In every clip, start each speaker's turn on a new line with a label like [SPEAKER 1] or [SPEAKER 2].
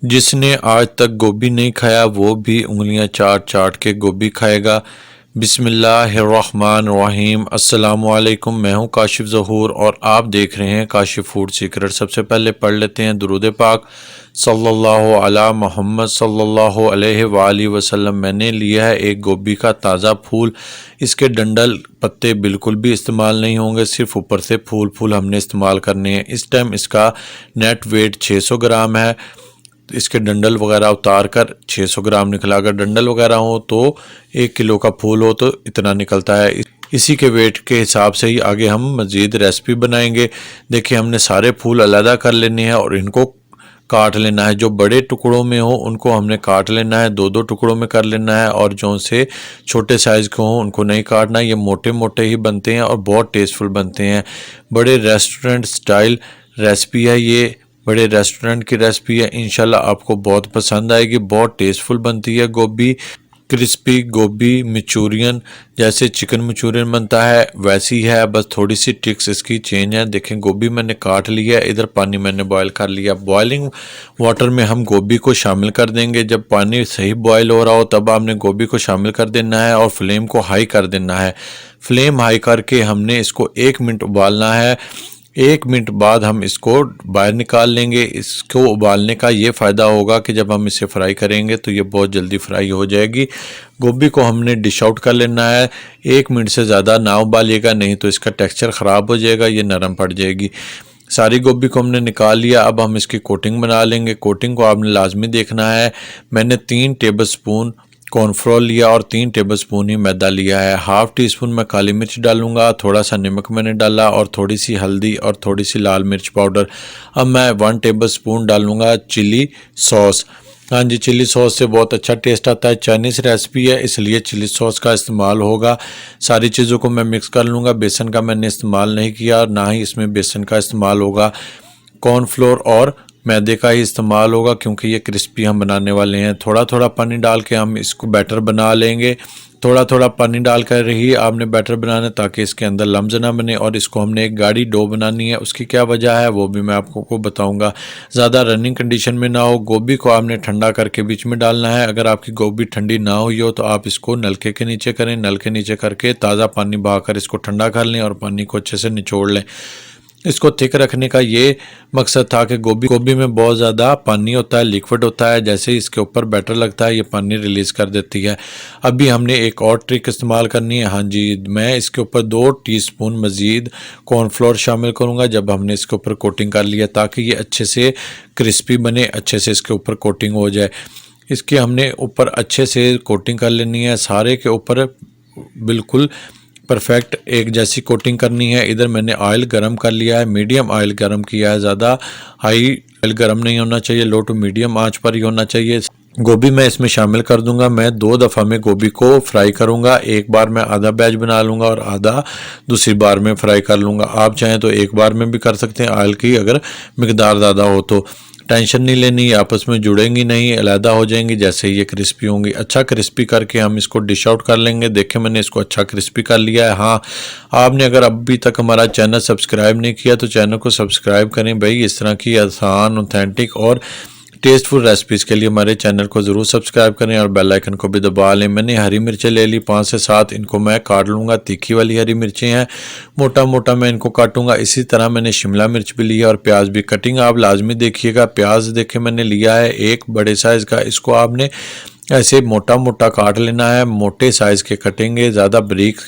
[SPEAKER 1] जिसने आज तक गोभी नहीं खाया वो भी उंगलियां चाट चाट के गोभी खाएगा। बिस्मिल्लाहिर्रहमानिर्रहीम। अस्सलामुअलैकुम। मैं हूं काशिफ ज़हूर और आप देख रहे हैं काशिफ फूड सीक्रेट। सबसे पहले पढ़ लेते हैं दुरूद पाक सल्लल्लाहु अला मोहम्मद सल्लल्लाहु अलैहि वालैहि वसल्लम। मैंने लिया है एक गोभी का ताज़ा फूल। इसके डंडल पत्ते बिल्कुल भी इस्तेमाल नहीं होंगे, सिर्फ ऊपर से फूल फूल हमने इस्तेमाल करने हैं। इस टाइम इसका नेट वेट 600 ग्राम है। इसके डंडल वगैरह उतार कर 600 ग्राम निकला। अगर डंडल वगैरह हो तो 1 किलो का फूल हो तो इतना निकलता है। इसी के वेट के हिसाब से ही आगे हम मज़ीद रेसिपी बनाएंगे। देखिए, हमने सारे फूल अलहदा कर लेने हैं और इनको काट लेना है। जो बड़े टुकड़ों में हो उनको हमने काट लेना है, 2-2 टुकड़ों में कर लेना है, और जो से छोटे साइज़ के हों उनको नहीं काटना। ये मोटे मोटे ही बनते हैं और बहुत टेस्टफुल बनते हैं। बड़े रेस्टोरेंट स्टाइल रेसिपी है ये, बड़े रेस्टोरेंट की रेसिपी है। इंशाल्लाह आपको बहुत पसंद आएगी। बहुत टेस्टफुल बनती है गोभी। क्रिस्पी गोभी मंचूरियन, जैसे चिकन मंचूरियन बनता है वैसी है, बस थोड़ी सी ट्रिक्स इसकी चेंज है। देखें, गोभी मैंने काट लिया, इधर पानी मैंने बॉयल कर लिया। बॉइलिंग वाटर में हम गोभी को शामिल कर देंगे। जब पानी सही बॉयल हो रहा हो तब आपने गोभी को शामिल कर देना है और फ्लेम को हाई कर देना है। फ्लेम हाई करके हमने इसको 1 मिनट उबालना है। 1 मिनट बाद हम इसको बाहर निकाल लेंगे। इसको उबालने का ये फ़ायदा होगा कि जब हम इसे फ्राई करेंगे तो ये बहुत जल्दी फ्राई हो जाएगी। गोभी को हमने डिश आउट कर लेना है। 1 मिनट से ज़्यादा ना उबालिएगा, नहीं तो इसका टेक्सचर ख़राब हो जाएगा, ये नरम पड़ जाएगी। सारी गोभी को हमने निकाल लिया। अब हम इसकी कोटिंग बना लेंगे। कोटिंग को आपने लाजमी देखना है। मैंने 3 टेबलस्पून कॉर्नफ्लोर लिया और 3 टेबलस्पून ही मैदा लिया है। हाफ़ टी स्पून मैं काली मिर्च डालूंगा, थोड़ा सा नमक मैंने डाला और थोड़ी सी हल्दी और थोड़ी सी लाल मिर्च पाउडर। अब मैं 1 टेबलस्पून डालूंगा चिली सॉस। हाँ जी, चिली सॉस से बहुत अच्छा टेस्ट आता है। चाइनीज़ रेसिपी है इसलिए चिली सॉस का इस्तेमाल होगा। सारी चीज़ों को मैं मिक्स कर लूँगा। बेसन का मैंने इस्तेमाल नहीं किया और ना ही इसमें बेसन का इस्तेमाल होगा। कॉर्नफ्लोर और मैदे का ही इस्तेमाल होगा क्योंकि ये क्रिस्पी हम बनाने वाले हैं। थोड़ा थोड़ा पानी डाल के हम इसको बैटर बना लेंगे। थोड़ा थोड़ा पानी डाल कर ही आपने बैटर बनाना ताकि इसके अंदर लम्स ना बने। और इसको हमने एक गाढ़ी डो बनानी है। उसकी क्या वजह है वो भी मैं आपको बताऊंगा। ज़्यादा रनिंग कंडीशन में ना हो। गोभी को आपने ठंडा करके बीच में डालना है। अगर आपकी गोभी ठंडी ना हुई हो तो आप इसको नलके के नीचे करें। नल के नीचे करके ताज़ा पानी बहाकर इसको ठंडा कर लें और पानी को अच्छे से निचोड़ लें। इसको थिक रखने का ये मकसद था कि गोभी में बहुत ज़्यादा पानी होता है, लिक्विड होता है। जैसे ही इसके ऊपर बैटर लगता है ये पानी रिलीज़ कर देती है। अभी हमने एक और ट्रिक इस्तेमाल करनी है। हाँ जी, मैं इसके ऊपर 2 टीस्पून मज़ीद कॉर्नफ्लोर शामिल करूँगा जब हमने इसके ऊपर कोटिंग कर लिया, ताकि ये अच्छे से क्रिस्पी बने, अच्छे से इसके ऊपर कोटिंग हो जाए। इसकी हमने ऊपर अच्छे से कोटिंग कर लेनी है। सारे के ऊपर बिल्कुल परफेक्ट एक जैसी कोटिंग करनी है। इधर मैंने ऑयल गरम कर लिया है, मीडियम ऑयल गरम किया है। ज़्यादा हाई ऑयल गरम नहीं होना चाहिए, लो टू मीडियम आंच पर ही होना चाहिए। गोभी मैं इसमें शामिल कर दूंगा। मैं 2 दफ़ा में गोभी को फ्राई करूंगा। एक बार मैं आधा बैच बना लूँगा और आधा दूसरी बार में फ्राई कर लूँगा। आप चाहें तो एक बार में भी कर सकते हैं। ऑयल की अगर मिकदार ज़्यादा हो तो टेंशन नहीं लेनी, आपस में जुड़ेंगी नहीं, अलहदा हो जाएंगी जैसे ही ये क्रिस्पी होंगी। अच्छा क्रिस्पी करके हम इसको डिश आउट कर लेंगे। देखें, मैंने इसको अच्छा क्रिस्पी कर लिया है। हाँ, आपने अगर अभी तक हमारा चैनल सब्सक्राइब नहीं किया तो चैनल को सब्सक्राइब करें भाई। इस तरह की आसान, ऑथेंटिक और टेस्टफुल रेसिपीज़ के लिए हमारे चैनल को ज़रूर सब्सक्राइब करें और बेल आइकन को भी दबा लें। मैंने हरी मिर्चें ले ली 5 से 7, इनको मैं काट लूँगा। तीखी वाली हरी मिर्चें हैं, मोटा मोटा मैं इनको काटूंगा। इसी तरह मैंने शिमला मिर्च भी लिया और प्याज भी। कटिंग आप लाजमी देखिएगा। प्याज देखे मैंने लिया है एक बड़े साइज़ का। इसको आपने ऐसे मोटा मोटा काट लेना है। मोटे साइज़ के कटेंगे, ज़्यादा बारीक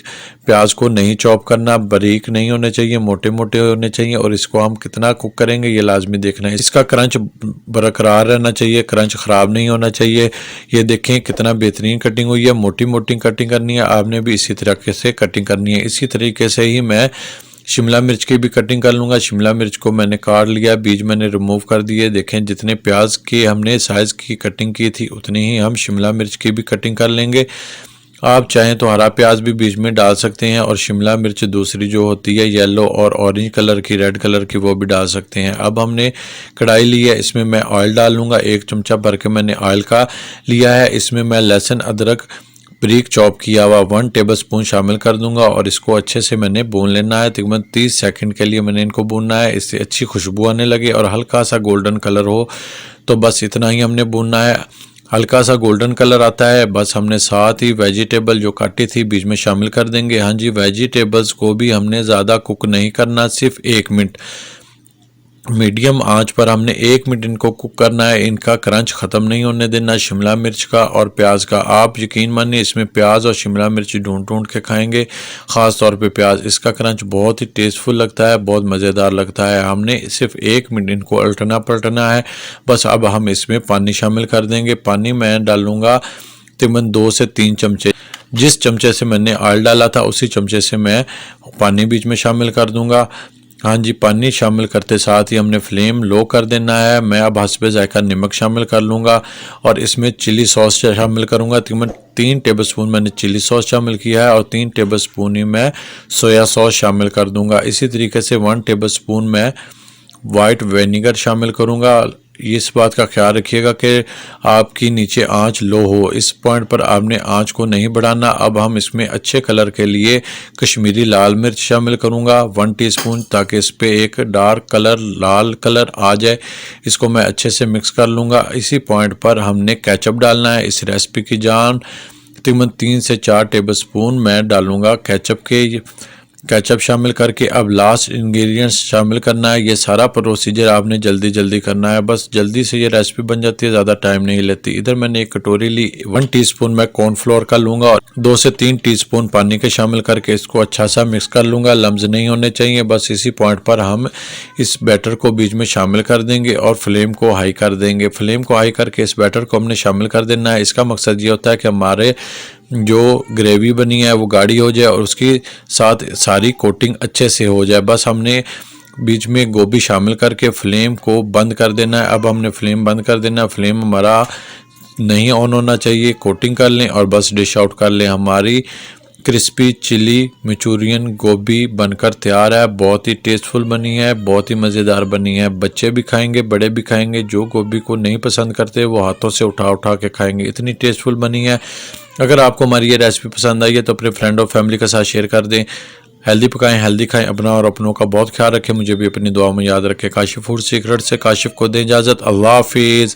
[SPEAKER 1] प्याज को नहीं चॉप करना। बारीक नहीं होने चाहिए, मोटे मोटे होने चाहिए। और इसको हम कितना कुक करेंगे ये लाजमी देखना है। इसका क्रंच बरकरार रहना चाहिए, क्रंच ख़राब नहीं होना चाहिए। ये देखें कितना बेहतरीन कटिंग हुई है। मोटी मोटी कटिंग करनी है, आपने भी इसी तरीके से कटिंग करनी है। इसी तरीके से ही मैं शिमला मिर्च की भी कटिंग कर लूँगा। शिमला मिर्च को मैंने काट लिया, बीज मैंने रिमूव कर दिए। देखें, जितने प्याज के हमने साइज़ की कटिंग की थी उतनी ही हम शिमला मिर्च की भी कटिंग कर लेंगे। आप चाहें तो हरा प्याज भी बीच में डाल सकते हैं और शिमला मिर्च दूसरी जो होती है येलो और ऑरेंज कलर की, रेड कलर की, वो भी डाल सकते हैं। अब हमने कढ़ाई ली है, इसमें मैं ऑयल डाल लूँगा। 1 चमचा भर के मैंने ऑयल का लिया है। इसमें मैं लहसुन अदरक बारीक चॉप किया हुआ 1 टेबलस्पून शामिल कर दूंगा और इसको अच्छे से मैंने भून लेना है। तकरीबन 30 सेकंड के लिए मैंने इनको भूनना है, इससे अच्छी खुशबू आने लगे और हल्का सा गोल्डन कलर हो, तो बस इतना ही हमने भूनना है। हल्का सा गोल्डन कलर आता है, बस हमने साथ ही वेजिटेबल जो काटी थी बीच में शामिल कर देंगे। हाँ जी, वेजिटेबल्स को भी हमने ज़्यादा कुक नहीं करना, सिर्फ 1 मिनट मीडियम आंच पर हमने 1 मिनट इनको कुक करना है। इनका क्रंच ख़त्म नहीं होने देना शिमला मिर्च का और प्याज का। आप यकीन मानिए इसमें प्याज और शिमला मिर्च ढूंढ ढूंढ के खाएंगे, ख़ास तौर पे प्याज। इसका क्रंच बहुत ही टेस्टफुल लगता है, बहुत मज़ेदार लगता है। हमने सिर्फ 1 मिनट इनको उल्टना पलटना है। बस अब हम इसमें पानी शामिल कर देंगे। पानी मैं डालूँगा तकरीबन 2 से 3 चमचे। जिस चमचे से मैंने ऑयल डाला था उसी चमचे से मैं पानी बीच में शामिल कर दूँगा। हाँ जी, पानी शामिल करते साथ ही हमने फ्लेम लो कर देना है। मैं अब हस्बे जायका नमक शामिल कर लूँगा और इसमें चिली सॉस शामिल करूँगा। तकरीबन 3 टेबलस्पून मैंने चिली सॉस शामिल किया है और 3 टेबलस्पून ही मैं सोया सॉस शामिल कर दूँगा। इसी तरीके से 1 टेबलस्पून मैं वाइट विनेगर शामिल करूँगा। इस बात का ख्याल रखिएगा कि आपकी नीचे आंच लो हो, इस पॉइंट पर आपने आंच को नहीं बढ़ाना। अब हम इसमें अच्छे कलर के लिए कश्मीरी लाल मिर्च शामिल करूंगा 1 टीस्पून, ताकि इस पे एक डार्क कलर लाल कलर आ जाए। इसको मैं अच्छे से मिक्स कर लूँगा। इसी पॉइंट पर हमने केचप डालना है। इस रेसिपी की जान तकरीबन 3 से 4 टेबलस्पून मैं डालूँगा केचप शामिल करके अब लास्ट इंग्रेडिएंट्स शामिल करना है। ये सारा प्रोसीजर आपने जल्दी जल्दी करना है, बस जल्दी से ये रेसिपी बन जाती है, ज़्यादा टाइम नहीं लेती। इधर मैंने एक कटोरी ली, 1 टीस्पून मैं कॉर्नफ्लोर का लूँगा और 2 से 3 टीस्पून पानी के शामिल करके इसको अच्छा सा मिक्स कर लूँगा। लम्स नहीं होने चाहिए। बस इसी पॉइंट पर हम इस बैटर को बीच में शामिल कर देंगे और फ्लेम को हाई कर देंगे। फ्लेम को हाई करके इस बैटर को हमने शामिल कर देना है। इसका मकसद ये होता है कि हमारे जो ग्रेवी बनी है वो गाढ़ी हो जाए और उसके साथ सारी कोटिंग अच्छे से हो जाए। बस हमने बीच में गोभी शामिल करके फ्लेम को बंद कर देना है। अब हमने फ्लेम बंद कर देना है। फ्लेम हमारा नहीं ऑन होना चाहिए। कोटिंग कर लें और बस डिश आउट कर लें। हमारी क्रिस्पी चिली मंचूरियन गोभी बनकर तैयार है। बहुत ही टेस्टफुल बनी है, बहुत ही मज़ेदार बनी है। बच्चे भी खाएंगे, बड़े भी खाएंगे। जो गोभी को नहीं पसंद करते वो हाथों से उठा उठा के खाएंगे, इतनी टेस्टफुल बनी है। अगर आपको हमारी ये रेसिपी पसंद आई है तो अपने फ्रेंड और फैमिली के साथ शेयर कर दें। हेल्दी पकाएं, हेल्दी खाएं, अपना और अपनों का बहुत ख्याल रखें। मुझे भी अपनी दुआ में याद रखें। काशिफ फूड सीक्रेट से काशिफ को दें इजाज़त। अल्लाह हाफिज़।